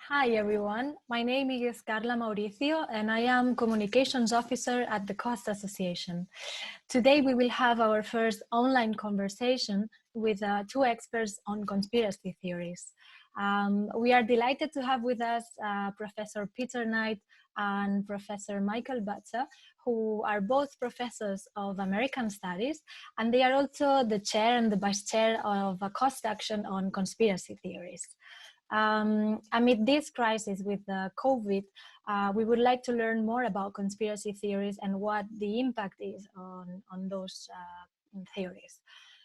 Hi everyone, my name is Carla Mauricio and I am Communications Officer at the Coast Association. Today we will have our first online conversation with two experts on conspiracy theories. We are delighted to have with us Professor Peter Knight and Professor Michael Butzer, who are both professors of American Studies, and they are also the chair and the vice chair of a cost action on conspiracy theories. Amid this crisis with COVID, we would like to learn more about conspiracy theories and what the impact is on those theories.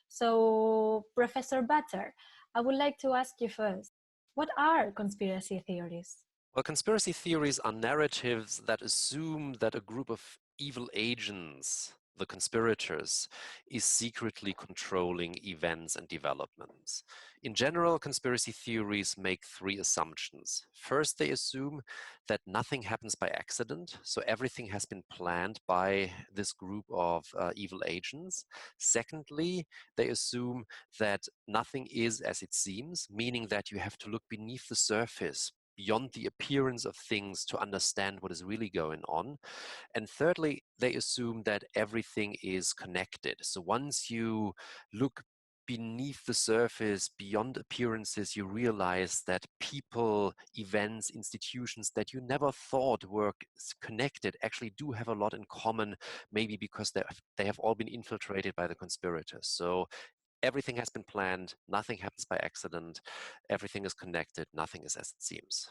So, Professor Butter, I would like to ask you first, what are conspiracy theories? Well, conspiracy theories are narratives that assume that a group of evil agents, the conspirators, is secretly controlling events and developments. In general, conspiracy theories make three assumptions. First, they assume that nothing happens by accident, so everything has been planned by this group of evil agents. Secondly, they assume that nothing is as it seems, meaning that you have to look beneath the surface, beyond the appearance of things to understand what is really going on. And thirdly, they assume that everything is connected. So once you look beneath the surface, beyond appearances, you realize that people, events, institutions that you never thought were connected actually do have a lot in common, maybe because they have all been infiltrated by the conspirators. So everything has been planned, nothing happens by accident, everything is connected, nothing is as it seems.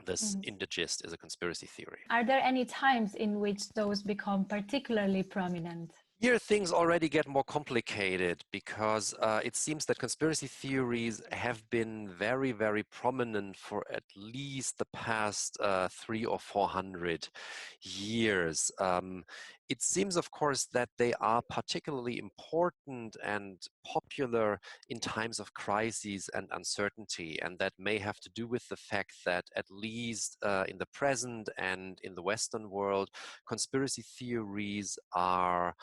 This, in the gist, is a conspiracy theory. Are there any times in which those become particularly prominent? Here things already get more complicated because it seems that conspiracy theories have been very, very prominent for at least the past 300 or 400 years. It seems, of course, that they are particularly important and popular in times of crises and uncertainty, and that may have to do with the fact that at least in the present and in the Western world, conspiracy theories are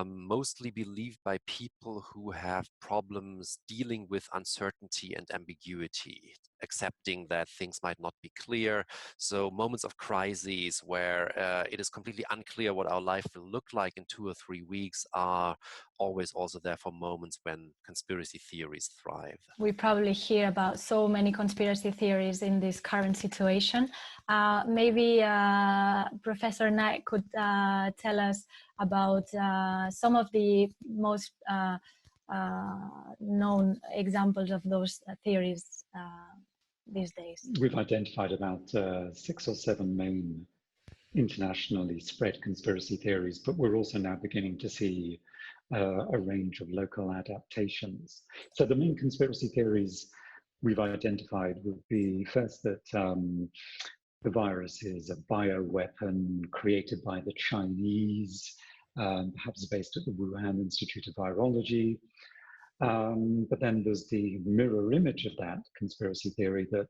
mostly believed by people who have problems dealing with uncertainty and ambiguity, accepting that things might not be clear. So moments of crises where it is completely unclear what our life will look like in 2 or 3 weeks are always also there for moments when conspiracy theories thrive. We probably hear about so many conspiracy theories in this current situation. Maybe Professor Knight could tell us about some of the most known examples of those theories these days. We've identified about 6 or 7 main internationally spread conspiracy theories, but we're also now beginning to see a range of local adaptations. So the main conspiracy theories we've identified would be first that the virus is a bioweapon created by the Chinese, perhaps based at the Wuhan Institute of Virology. But then there's the mirror image of that conspiracy theory that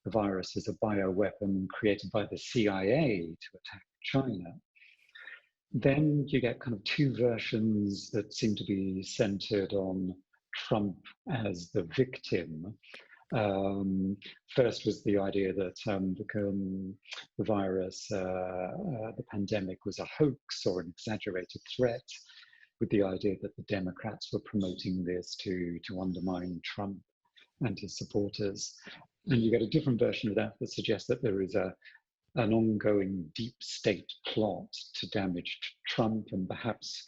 the virus is a bioweapon created by the CIA to attack China. Then you get kind of two versions that seem to be centered on Trump as the victim. First was the idea that the virus, the pandemic was a hoax or an exaggerated threat, with the idea that the Democrats were promoting this to undermine Trump and his supporters. And you get a different version of that that suggests that there is an ongoing deep state plot to damage Trump, and perhaps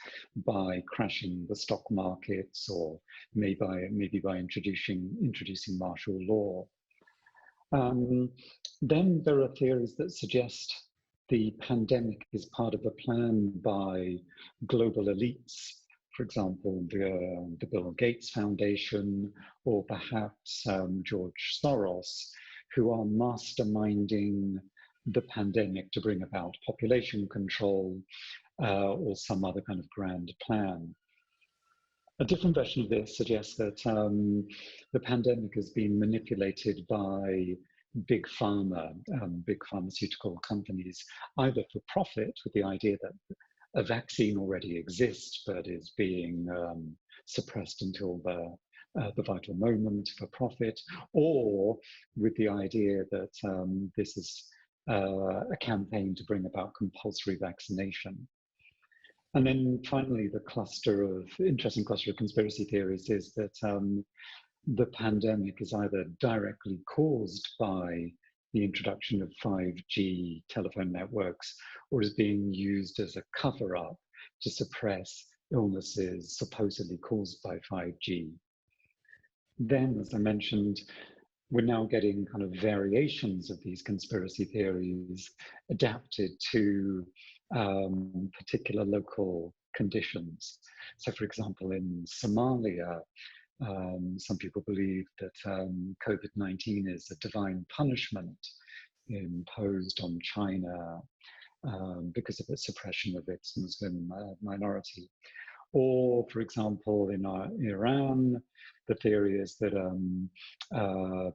by crashing the stock markets, or maybe by introducing martial law. Then there are theories that suggest the pandemic is part of a plan by global elites. For example, the Bill Gates Foundation, or perhaps George Soros, who are masterminding the pandemic to bring about population control or some other kind of grand plan. A different version of this suggests that the pandemic has been manipulated by big pharma, big pharmaceutical companies, either for profit, with the idea that a vaccine already exists but is being suppressed until the the vital moment for profit, or with the idea that this is a campaign to bring about compulsory vaccination. And then finally, the interesting cluster of conspiracy theories is that the pandemic is either directly caused by the introduction of 5G telephone networks, or is being used as a cover-up to suppress illnesses supposedly caused by 5G. Then, as I mentioned, we're now getting kind of variations of these conspiracy theories adapted to particular local conditions. So, for example, in Somalia, some people believe that COVID-19 is a divine punishment imposed on China because of the suppression of its Muslim minority. Or, for example, in Iran, the theory is that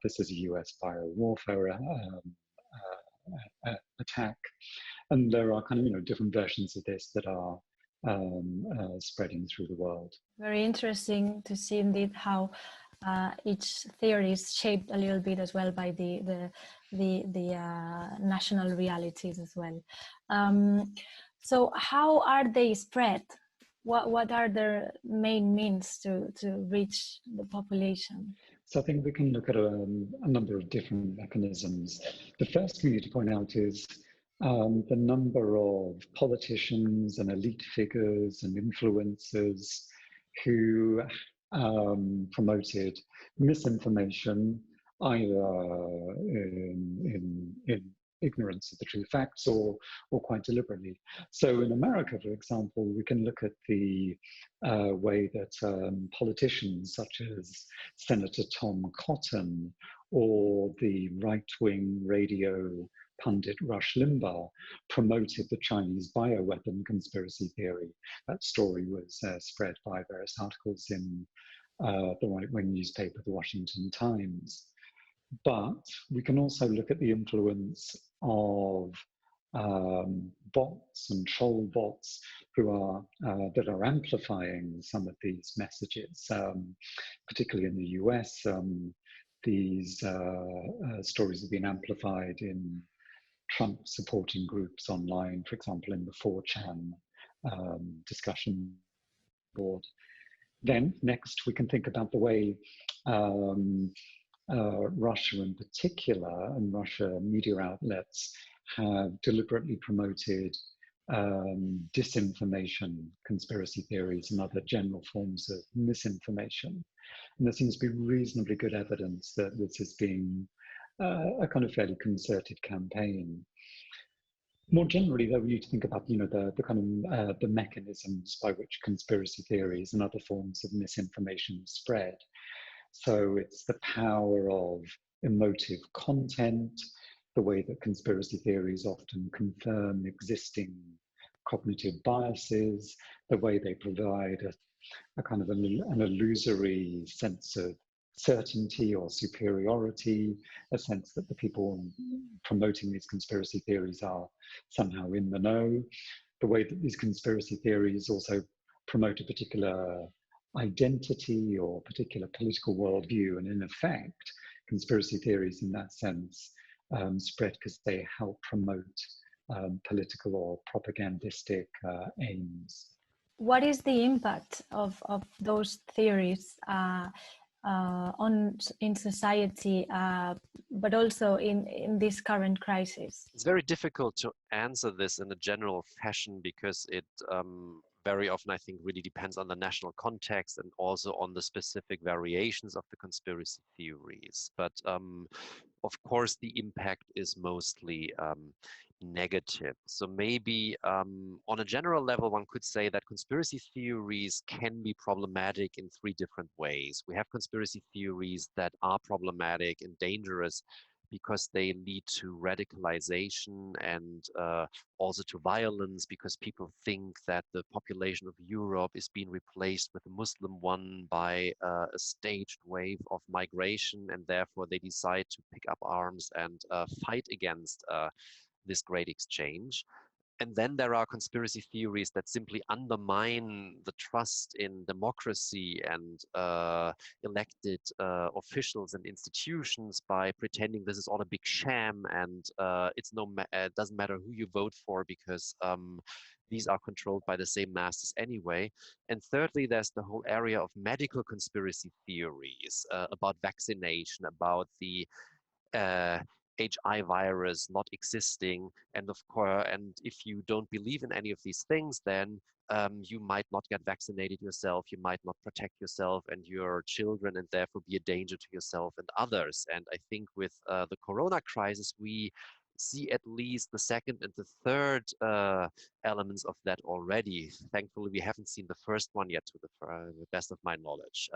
this is a US biowarfare attack. And there are kind of different versions of this that are spreading through the world. Very interesting to see indeed how each theory is shaped a little bit as well by the national realities as well. So how are they spread? What are their main means to reach the population? So I think we can look at a number of different mechanisms. The first we need to point out is the number of politicians and elite figures and influencers who promoted misinformation, either in ignorance of the true facts or quite deliberately. So in America, for example, we can look at the way that politicians such as Senator Tom Cotton or the right-wing radio pundit Rush Limbaugh promoted the Chinese bioweapon conspiracy theory. That story was spread by various articles in the right-wing newspaper, the Washington Times. But we can also look at the influence of bots and troll bots that are amplifying some of these messages, particularly in the US. These stories have been amplified in Trump supporting groups online, for example, in the 4chan discussion board. Then next, we can think about the way Russia in particular and Russia media outlets have deliberately promoted disinformation, conspiracy theories, and other general forms of misinformation. And there seems to be reasonably good evidence that this is being a kind of fairly concerted campaign. More generally, though, we need to think about the kind of the mechanisms by which conspiracy theories and other forms of misinformation spread. So it's the power of emotive content, the way that conspiracy theories often confirm existing cognitive biases, the way they provide a kind of an illusory sense of certainty or superiority, a sense that the people promoting these conspiracy theories are somehow in the know, the way that these conspiracy theories also promote a particular identity or particular political worldview. And in effect, conspiracy theories in that sense spread because they help promote political or propagandistic aims. What is the impact of those theories in society, but also in this current crisis? It's very difficult to answer this in a general fashion because it very often, I think, really depends on the national context and also on the specific variations of the conspiracy theories. But of course, the impact is mostly negative. So maybe on a general level, one could say that conspiracy theories can be problematic in three different ways. We have conspiracy theories that are problematic and dangerous because they lead to radicalization and also to violence, because people think that the population of Europe is being replaced with a Muslim one by a staged wave of migration, and therefore they decide to pick up arms and fight against this great exchange. And then there are conspiracy theories that simply undermine the trust in democracy and elected officials and institutions by pretending this is all a big sham and it doesn't matter who you vote for because these are controlled by the same masters anyway. And thirdly, there's the whole area of medical conspiracy theories about vaccination, about the uh, HI virus not existing, and of course, and if you don't believe in any of these things, then you might not get vaccinated yourself, you might not protect yourself and your children, and therefore be a danger to yourself and others. And I think with the Corona crisis, we see at least the second and the third elements of that already. Thankfully, we haven't seen the first one yet, to the best of my knowledge.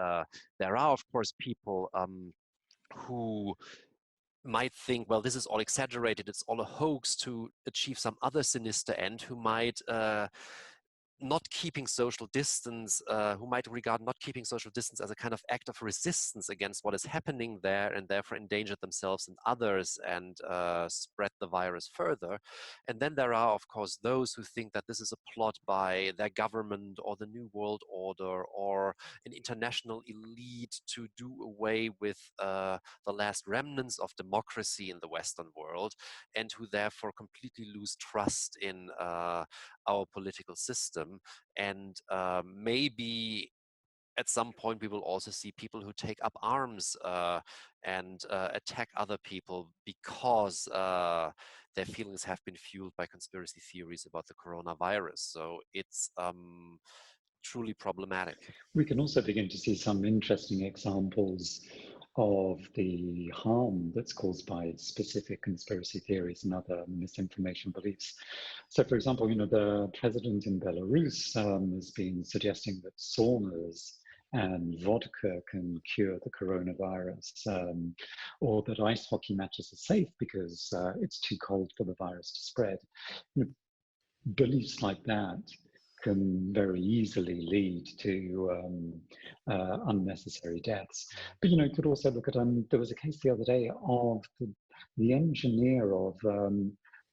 There are, of course, people who might think, well, this is all exaggerated, it's all a hoax to achieve some other sinister end, who might not keeping social distance, who might regard not keeping social distance as a kind of act of resistance against what is happening there, and therefore endanger themselves and others and spread the virus further. And then there are, of course, those who think that this is a plot by their government or the New World Order or an international elite to do away with the last remnants of democracy in the Western world, and who therefore completely lose trust in our political system. And maybe at some point we will also see people who take up arms and attack other people because their feelings have been fueled by conspiracy theories about the coronavirus. So it's truly problematic. We can also begin to see some interesting examples of the harm that's caused by specific conspiracy theories and other misinformation beliefs. So, for example, the president in Belarus has been suggesting that saunas and vodka can cure the coronavirus, or that ice hockey matches are safe because it's too cold for the virus to spread. Beliefs like that can very easily lead to unnecessary deaths. But you could also look at there was a case the other day of the engineer of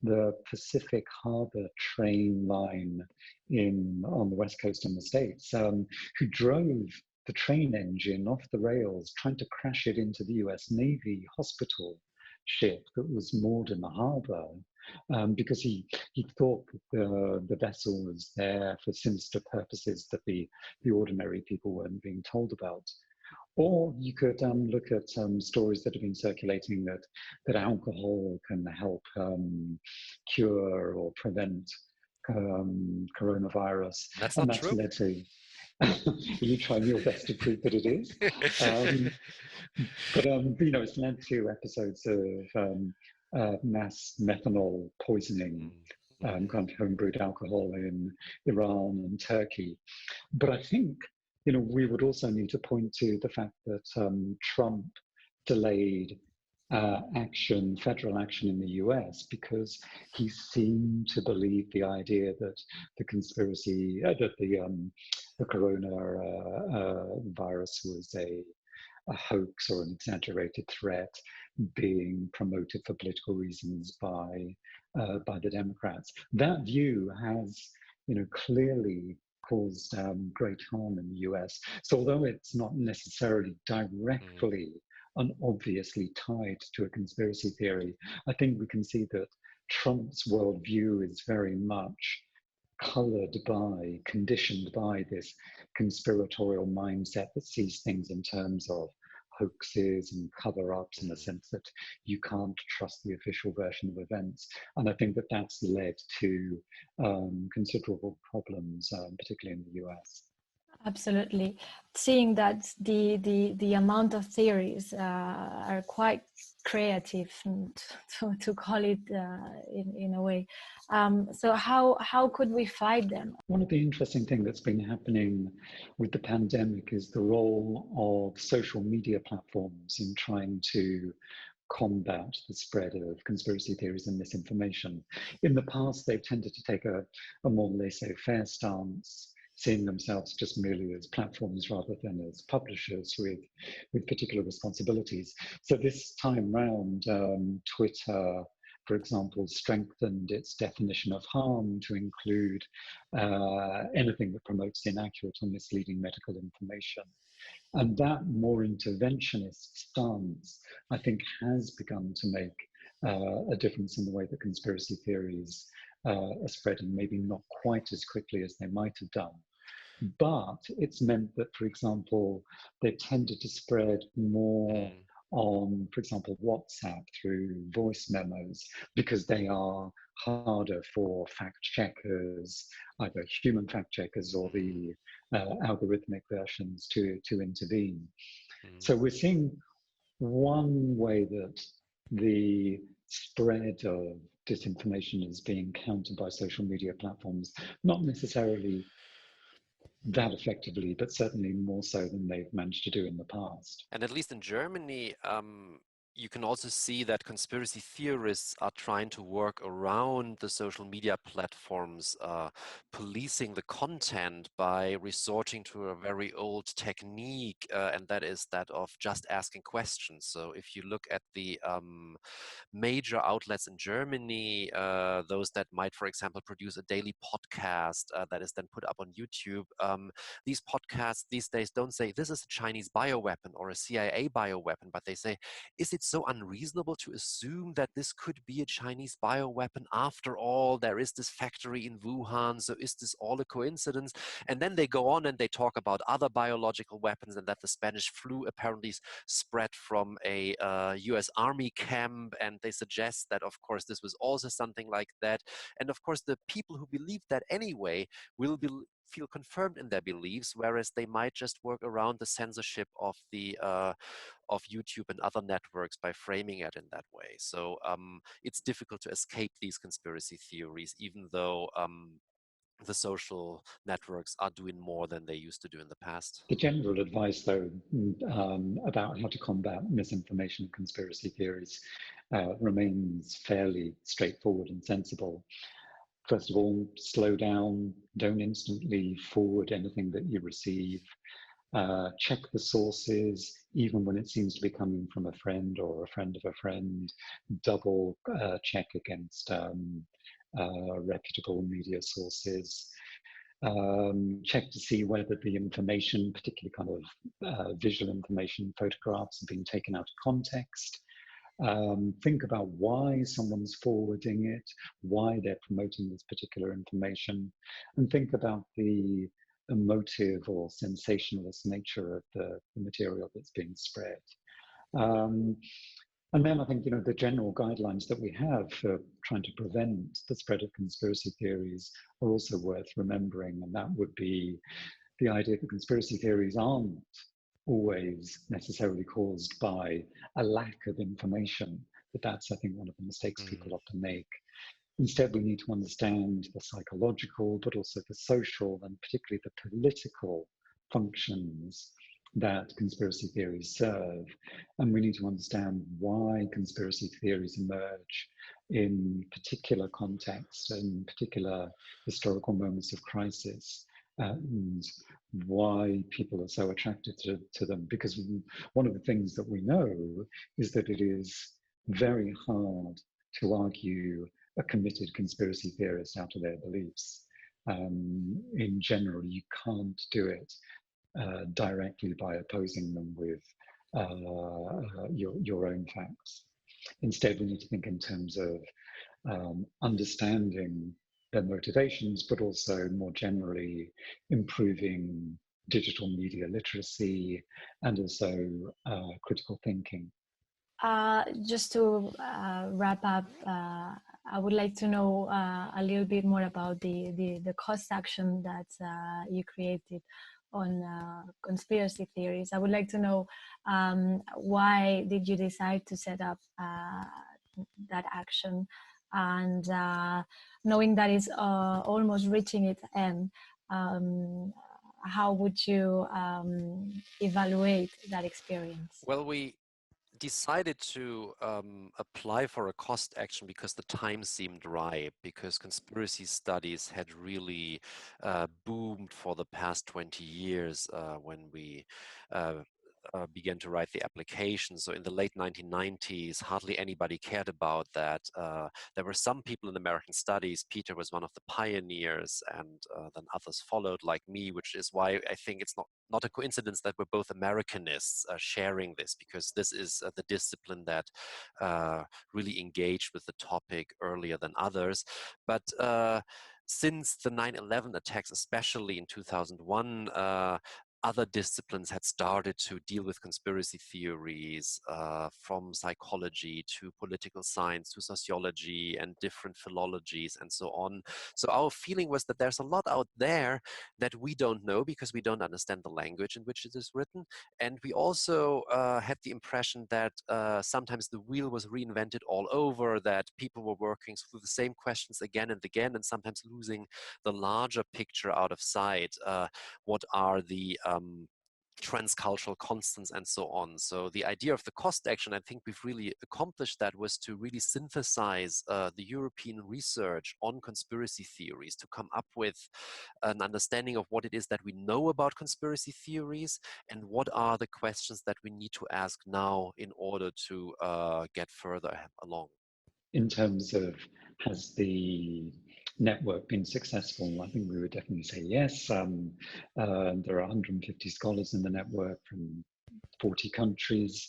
the Pacific Harbor train line on the west coast in the States, who drove the train engine off the rails, trying to crash it into the US Navy hospital ship that was moored in the harbor. Because he thought that the vessel was there for sinister purposes that the ordinary people weren't being told about. Or you could look at stories that have been circulating that alcohol can help cure or prevent coronavirus. That's and not that's true. led to you trying your best to prove that it is. But it's led to episodes of mass methanol poisoning, kind of homebrewed alcohol in Iran and Turkey. But I think, we would also need to point to the fact that Trump delayed federal action in the US because he seemed to believe the idea that the conspiracy, that the coronavirus was a hoax or an exaggerated threat being promoted for political reasons by the Democrats. That view has, clearly caused great harm in the US. So although it's not necessarily directly and obviously tied to a conspiracy theory, I think we can see that Trump's worldview is very much conditioned by this conspiratorial mindset that sees things in terms of hoaxes and cover-ups in the sense that you can't trust the official version of events. And I think that that's led to considerable problems, particularly in the US. Absolutely. Seeing that the amount of theories are quite creative, to call it in a way. So how could we fight them? One of the interesting things that's been happening with the pandemic is the role of social media platforms in trying to combat the spread of conspiracy theories and misinformation. In the past, they've tended to take a more laissez-faire stance, seeing themselves just merely as platforms rather than as publishers with particular responsibilities. So this time round, Twitter for example, strengthened its definition of harm to include anything that promotes inaccurate or misleading medical information. And that more interventionist stance, I think, has begun to make a difference in the way that conspiracy theories are spreading, maybe not quite as quickly as they might have done. But it's meant that, for example, they've tended to spread more on, for example, WhatsApp through voice memos, because they are harder for fact checkers, either human fact checkers or the algorithmic versions to intervene. So we're seeing one way that the spread of disinformation is being countered by social media platforms, not necessarily that effectively, but certainly more so than they've managed to do in the past. And at least in Germany, you can also see that conspiracy theorists are trying to work around the social media platforms, policing the content by resorting to a very old technique, and that is that of just asking questions. So if you look at the major outlets in Germany, those that might, for example, produce a daily podcast that is then put up on YouTube. These podcasts these days don't say this is a Chinese bioweapon or a CIA bioweapon, but they say, is it so unreasonable to assume that this could be a Chinese bioweapon? After all, there is this factory in Wuhan, so is this all a coincidence? And then they go on and they talk about other biological weapons, and that the Spanish flu apparently spread from a US Army camp, and they suggest that, of course, this was also something like that. And of course, the people who believe that anyway will feel confirmed in their beliefs, whereas they might just work around the censorship of the of YouTube and other networks by framing it in that way. So it's difficult to escape these conspiracy theories, even though the social networks are doing more than they used to do in the past. The general advice, though, about how to combat misinformation and conspiracy theories remains fairly straightforward and sensible. First of all, slow down, don't instantly forward anything that you receive. Check the sources, even when it seems to be coming from a friend or a friend of a friend. Double check against reputable media sources. Check to see whether the information, particularly kind of visual information, photographs, have been taken out of context. Think about why someone's forwarding it, why they're promoting this particular information, and think about the emotive or sensationalist nature of the material that's being spread. And then I think, the general guidelines that we have for trying to prevent the spread of conspiracy theories are also worth remembering. And that would be the idea that conspiracy theories aren't always necessarily caused by a lack of information. But that's, I think, one of the mistakes people often make. Instead, we need to understand the psychological, but also the social and particularly the political functions that conspiracy theories serve. And we need to understand why conspiracy theories emerge in particular contexts and particular historical moments of crisis, and why people are so attracted to them. Because one of the things that we know is that it is very hard to argue a committed conspiracy theorist out of their beliefs. In general, you can't do it directly by opposing them with your own facts. Instead, we need to think in terms of understanding their motivations, but also more generally improving digital media literacy and also critical thinking. Just to wrap up, I would like to know a little bit more about the cost action that you created on conspiracy theories. I would like to know why did you decide to set up that action, and knowing that it's almost reaching its end, how would you evaluate that experience? Well, we decided to apply for a cost action because the time seemed ripe, because conspiracy studies had really boomed for the past 20 years when we began to write the application. So in the late 1990s, hardly anybody cared about that. There were some people in American studies. Peter was one of the pioneers, and then others followed like me, which is why I think it's not a coincidence that we're both Americanists sharing this, because this is the discipline that really engaged with the topic earlier than others. But since the 9/11 attacks, especially in 2001, other disciplines had started to deal with conspiracy theories, from psychology to political science to sociology and different philologies and so on. So our feeling was that there's a lot out there that we don't know because we don't understand the language in which it is written. And we also had the impression that sometimes the wheel was reinvented all over, that people were working through the same questions again and again, and sometimes losing the larger picture out of sight. What are the transcultural constants and so on. So the idea of the cost action, I think we've really accomplished that, was to really synthesize the European research on conspiracy theories to come up with an understanding of what it is that we know about conspiracy theories and what are the questions that we need to ask now in order to get further along. In terms of, has the network been successful? I think we would definitely say yes. There are 150 scholars in the network from 40 countries,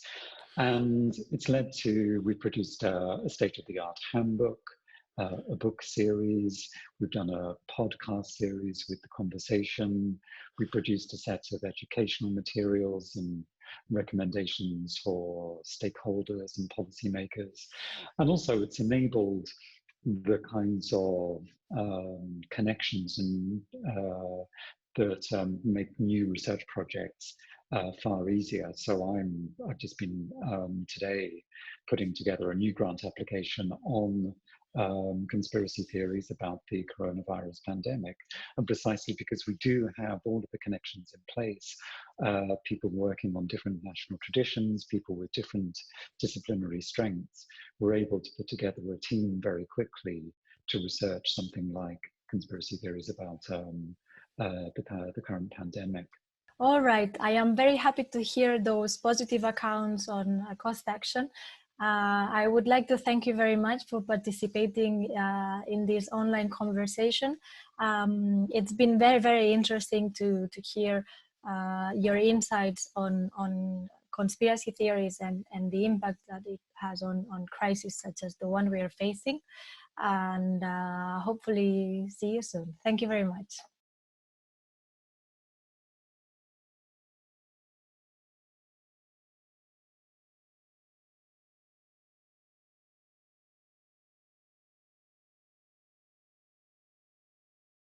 and it's led to, we produced a state-of-the-art handbook, a book series. We've done a podcast series with The Conversation. We produced a set of educational materials and recommendations for stakeholders and policymakers. And also it's enabled the kinds of connections and that make new research projects far easier. So I've just been today putting together a new grant application on conspiracy theories about the coronavirus pandemic, and precisely because we do have all of the connections in place, people working on different national traditions, people with different disciplinary strengths, we're able to put together a team very quickly to research something like conspiracy theories about the current pandemic. All right, I am very happy to hear those positive accounts on cost action. I would like to thank you very much for participating in this online conversation. It's been very, very interesting to hear your insights on conspiracy theories and the impact that it has on crises such as the one we are facing. And hopefully see you soon. Thank you very much.